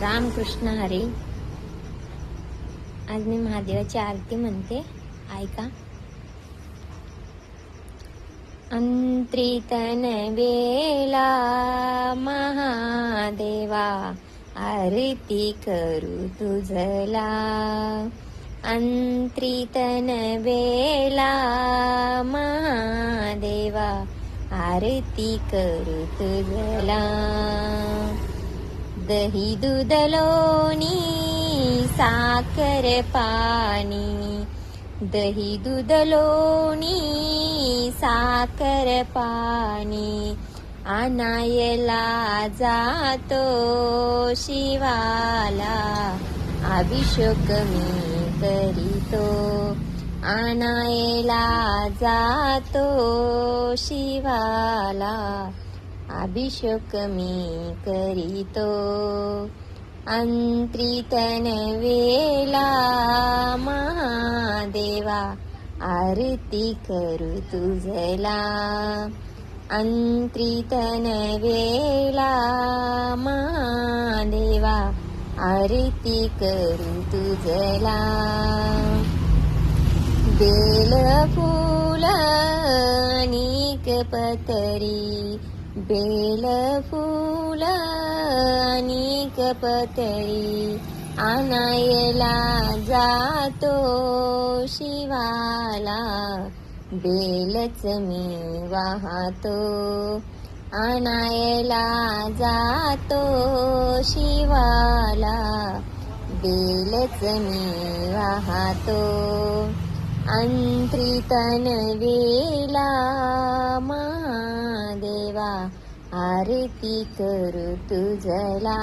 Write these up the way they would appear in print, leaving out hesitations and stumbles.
रामकृष्ण हरी. आज मी महादेवाची आरती म्हणते, ऐका. अंत्रितन वेला महादेवा, आरती करू तुझला. अंत्रितन वेला महादेवा, आरती करू तुझला. दही दूध लोणी साखर पाणी, दही दूध लोणी साखर पाणी, आणायला जातो शिवाला, अभिषेक मी करीतो. आणायला जातो शिवाला, अभिषेक मी करीतो. अंत्रितन वेला महादेवा, आरती करू तुझला. अंत्रितन वेला महादेवा, आरती करू तुझला. बेल फूल अनेक पतरी, बेल फूल अनेक पतरी, आणायला जातो शिवाला, बेलच मी वाहतो. आणायला जातो शिवाला, बेलच मी वाहतो. अंत्रितन वेला महादेवा, आरती करू तुझला.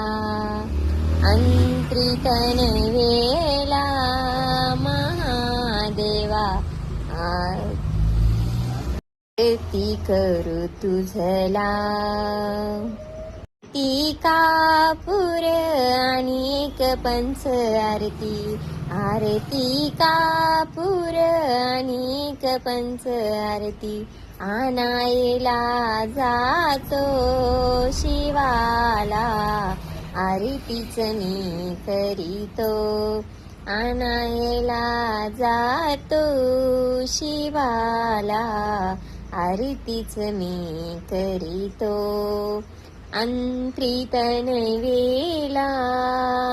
अंत्रितन वेला महादेवा, आरती करू तुझला. ती कापूर अनेक पंच आरती, आरती कापूर अनेक पंच आरती, आणायला जातो शिवाला, आरतीच मी करीतो. आणायला जातो शिवाला, आरतीच मी करीतो. अंत्रितन वेला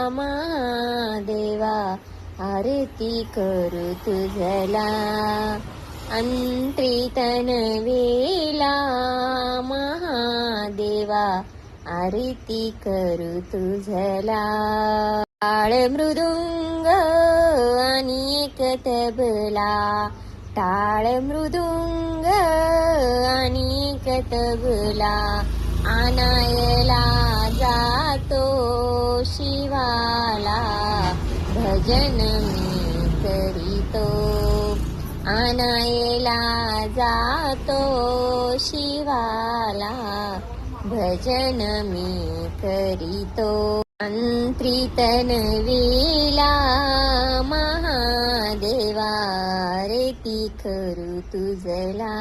महादेवा, आरती करू तुझला. अंत्रितन वेला महादेवा, आरती करू तुझला. टाळ मृदुंग अनेक तबला, टाळ मृदुंग अनेक तबला, आणायला जातो शिवाला, भजन मी करीतो. आणायला जातो शिवाला, भजन मी करीतो. अंत्रितन वेला महादेवा, आरती करू तुझला.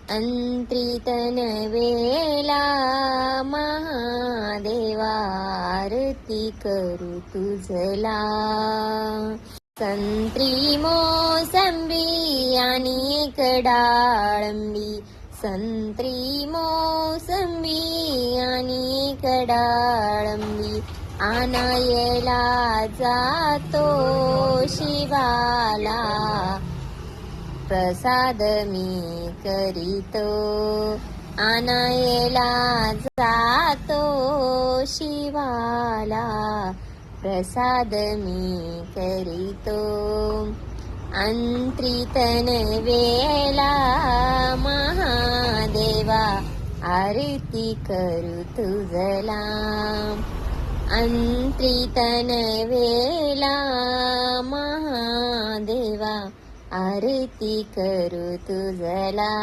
अंत्रितन वेला महादेवा, आरती करू तुझला. संत्री मोसंबी अनेक डाळंबी, संत्री मोसंबी अनेक डाळंबी, आणायला जातो शिवाला, प्रसाद मी करीतो. आणायला जातो शिवाला, प्रसाद मी करीतो. अंत्रितन वेला महादेवा, आरती करू तुझला. अंत्रितन वेला महादेवा, आरती करू तुझला.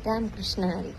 रामकृष्ण हरी.